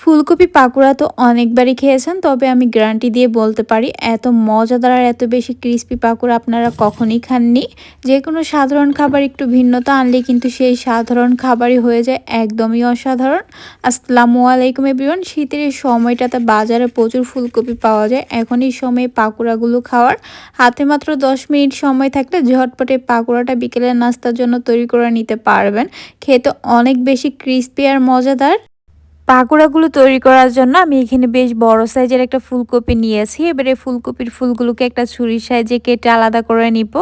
ফুলকপি পাকোড়া তো অনেকবারই খেয়েছেন, তবে আমি গ্যারান্টি দিয়ে বলতে পারি এত মজাদার আর এত বেশি ক্রিস্পি পাকোড়া আপনারা কখনই খাননি। যে কোনো সাধারণ খাবার একটু ভিন্নতা আনলে কিন্তু সেই সাধারণ খাবারই হয়ে যায় একদমই অসাধারণ। আসসালামু আলাইকুম এভরিওয়ান। শীতের এই সময়টাতে বাজারে প্রচুর ফুলকপি পাওয়া যায়। এখন এই সময়ে পাকোড়াগুলো খাওয়ার হাতে মাত্র 10 মিনিট সময় থাকলে ঝটপট এই পাকোড়াটা বিকেলের নাস্তার জন্য তৈরি করে নিতে পারবেন। খেতে অনেক বেশি ক্রিস্পি আর মজাদার। পাকোড়াগুলো তৈরি করার জন্য আমি এখানে বেশ বড় সাইজের একটা ফুলকপি নিয়েছি। এবারে ফুলকপির ফুলগুলোকে একটা ছুরির সাহায্যে কেটে আলাদা করে নিব।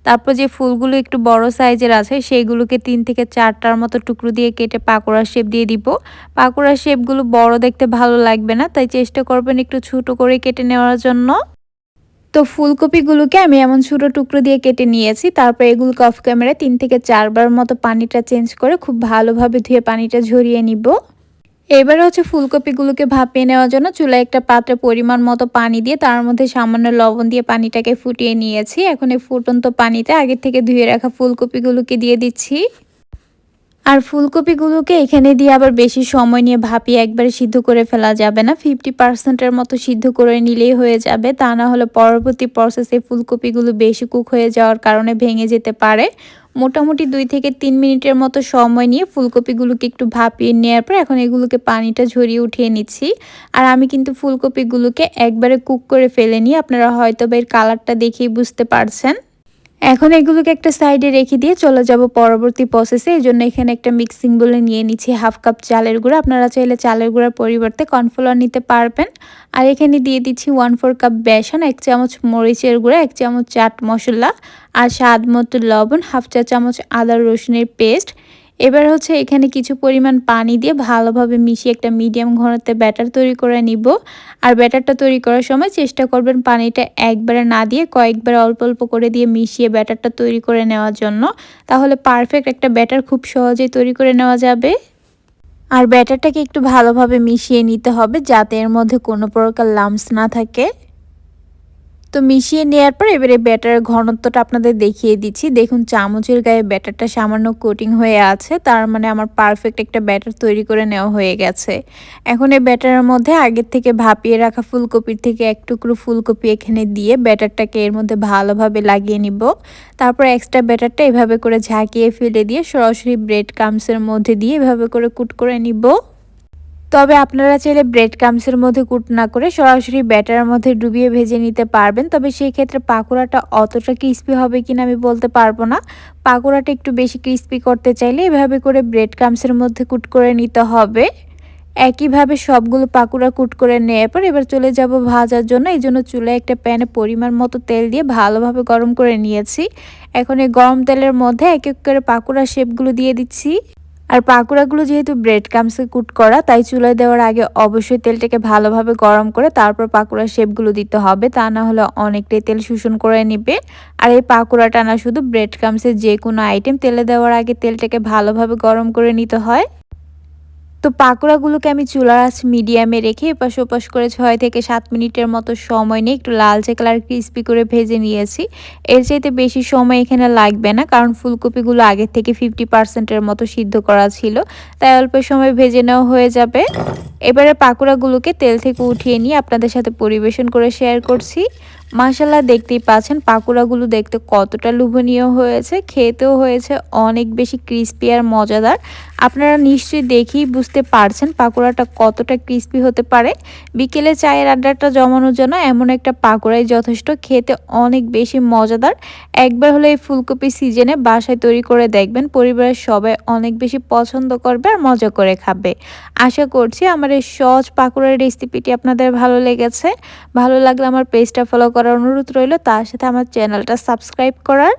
তারপর যে ফুলগুলো একটু বড় সাইজের আছে সেইগুলোকে 3 থেকে 4টার মতো টুকরো দিয়ে কেটে পাকোড়ার শেপ দিয়ে দিব। পাকোড়ার শেপগুলো বড় দেখতে ভালো লাগবে না, তাই চেষ্টা করবেন একটু ছোট করে কেটে নেওয়ার জন্য। তো ফুলকপিগুলোকে আমি এমন ছোটো টুকরো দিয়ে কেটে নিয়েছি। তারপর এগুলোকে অফ ক্যামেরায় 3 থেকে 4 বার মতো পানিটা চেঞ্জ করে খুব ভালোভাবে ধুয়ে পানিটা ঝরিয়ে নিব। এবারে হচ্ছে ফুলকপিগুলোকে ভাপিয়ে নেওয়ার জন্য চুলায় একটা পাত্রে পরিমাণ মতো পানি দিয়ে তার মধ্যে সামান্য লবণ দিয়ে পানিটাকে ফুটিয়ে নিয়েছি। এখন এই ফুটন্ত পানিতে আগে থেকে ধুয়ে রাখা ফুলকপিগুলোকে দিয়ে দিচ্ছি। আর ফুলকপিগুলোকে এখানে দিয়ে আবার বেশি সময় নিয়ে ভাপিয়ে একবারে সিদ্ধ করে ফেলা যাবে না। 50%-এর মতো সিদ্ধ করে নিলেই হয়ে যাবে। তা না হলে পরবর্তী প্রসেসে ফুলকপিগুলো বেশি কুক হয়ে যাওয়ার কারণে ভেঙে যেতে পারে। মোটামুটি 2 থেকে 3 মিনিটের মতো সময় নিয়ে ফুলকপিগুলোকে একটু ভাপিয়ে নেওয়ার পর এখন এগুলোকে পানিটা ঝরিয়ে উঠিয়ে নিচ্ছি। আর আমি কিন্তু ফুলকপিগুলোকে একবারে কুক করে ফেলিনি। আপনারা হয়তো বা এর কালারটা দেখেই বুঝতে পারছেন। এখন এগুলোকে একটা সাইডে রেখে দিয়ে চলে যাব পরবর্তী প্রসেসে। এজন্য এখানে একটা মিক্সিং বলে নিয়ে নিচ্ছি 1/2 কাপ চালের গুঁড়া। আপনারা চাইলে চালের গুঁড়ার পরিবর্তে কর্নফ্লাওয়ার নিতে পারবেন। আর এখানে দিয়ে দিচ্ছি 1/4 কাপ বেসন, 1 চামচ মরিচের গুঁড়া, 1 চামচ চাট মশলা আর স্বাদ মতো লবণ, 1/2 চা চামচ আদা রসুনের পেস্ট। এবার হচ্ছে এখানে কিছু পরিমাণ পানি দিয়ে ভালোভাবে মিশিয়ে একটা মিডিয়াম ঘনত্বে ব্যাটার তৈরি করে নিব। আর ব্যাটারটা তৈরি করার সময় চেষ্টা করবেন পানিটা একবারে না দিয়ে কয়েকবার অল্প অল্প করে দিয়ে মিশিয়ে ব্যাটারটা তৈরি করে নেওয়ার জন্য। তাহলে পারফেক্ট একটা ব্যাটার খুব সহজেই তৈরি করে নেওয়া যাবে। আর ব্যাটারটাকে একটু ভালোভাবে মিশিয়ে নিতে হবে যাতে এর মধ্যে কোনো প্রকার লাম্পস না থাকে। তো মিশিয়ে নেওয়ার পর এবারে ব্যাটারের ঘনত্বটা আপনাদের দেখিয়ে দিচ্ছি। দেখুন চামচের গায়ে ব্যাটারটা সামান্য কোটিং হয়ে আছে, তার মানে আমার পারফেক্ট একটা ব্যাটার তৈরি করে নেওয়া হয়ে গেছে। এখন এই ব্যাটারের মধ্যে আগের থেকে ভাপিয়ে রাখা ফুলকপির থেকে এক টুকরো ফুলকপি এখানে দিয়ে ব্যাটারটাকে এর মধ্যে ভালোভাবে লাগিয়ে নিব। তারপর এক্সট্রা ব্যাটারটা এভাবে করে ঝাঁকিয়ে ফেলে দিয়ে সরাসরি ব্রেড ক্রাম্বসের মধ্যে দিয়ে এভাবে করে কুট করে নিব। তবে আপনারা চাইলে ব্রেড ক্রাম্বসের মধ্যে কুট না করে সরাসরি ব্যাটারের মধ্যে ডুবিয়ে ভেজে নিতে পারবেন। তবে সেই ক্ষেত্রে পাকোড়াটা অতটা ক্রিস্পি হবে কিনা আমি বলতে পারবো না। পাকোড়াটা একটু বেশি ক্রিস্পি করতে চাইলে এভাবে করে ব্রেড ক্রাম্বসের মধ্যে কুট করে নিতে হবে। একইভাবে সবগুলো পাকোড়া কুট করে নেওয়ার পর এবার চলে যাব ভাজার জন্য। এই জন্য চুলায় একটা প্যানে পরিমাণ মতো তেল দিয়ে ভালোভাবে গরম করে নিয়েছি। এখন এই গরম তেলের মধ্যে এক এক করে পাকোড়ার শেপগুলো দিয়ে দিচ্ছি। আর পাকোড়াগুলো যেহেতু ব্রেড ক্রাম্বসে কুট করা, তাই চুলায় দেওয়ার আগে অবশ্যই তেলটাকে ভালোভাবে গরম করে তারপর পাকোড়ার শেপগুলো দিতে হবে, তা না হলে অনেকটাই তেল শোষণ করে নেবে। আর এই পাকোড়াটা না শুধু ব্রেড ক্রাম্বসের যে কোনো আইটেম তেলে দেওয়ার আগে তেলটাকে ভালোভাবে গরম করে নিতে হয়। তো পাকোড়াগুলোকে আমি চুলার আঁচ মিডিয়ামে রেখে এপাশ ওপাশ করে 6 থেকে 7 মিনিটের মতো সময় নিয়ে একটু লালচে কালার ক্রিস্পি করে ভেজে নিয়েছি। এর চাইতে বেশি সময় এখানে লাগবে না, কারণ ফুলকপিগুলো আগে থেকে 50%-এর মতো সিদ্ধ করা ছিল, তাই অল্প সময় ভেজে নেওয়া হয়ে যাবে। এবারে পাকোড়াগুলোকে তেল থেকে উঠিয়ে নিয়ে আপনাদের সাথে পরিবেশন করে শেয়ার করছি। মাশাআল্লাহ, দেখতেই পাচ্ছেন পাকোড়াগুলো দেখতে কতটা লোভনীয় হয়েছে, খেতেও হয়েছে অনেক বেশি ক্রিস্পি আর মজাদার। আপনারা নিশ্চয়ই দেখেই বুঝতে পারছেন পাকোড়াটা কতটা ক্রিস্পি হতে পারে। বিকেলে চায়ের আড্ডাটা জমানোর জন্য এমন একটা পাকোড়াই যথেষ্ট, খেতে অনেক বেশি মজাদার। একবার হলে এই ফুলকপি সিজনে বাসায় তৈরি করে দেখবেন, পরিবারের সবাই অনেক বেশি পছন্দ করবে আর মজা করে খাবে। আশা করছি আমার এই সহজ পাকোড়ার রেসিপিটি আপনাদের ভালো লেগেছে। ভালো লাগলে আমার পেজটা ফলো করার অনুরোধ রইল, তার সাথে আমার চ্যানেলটা সাবস্ক্রাইব করার।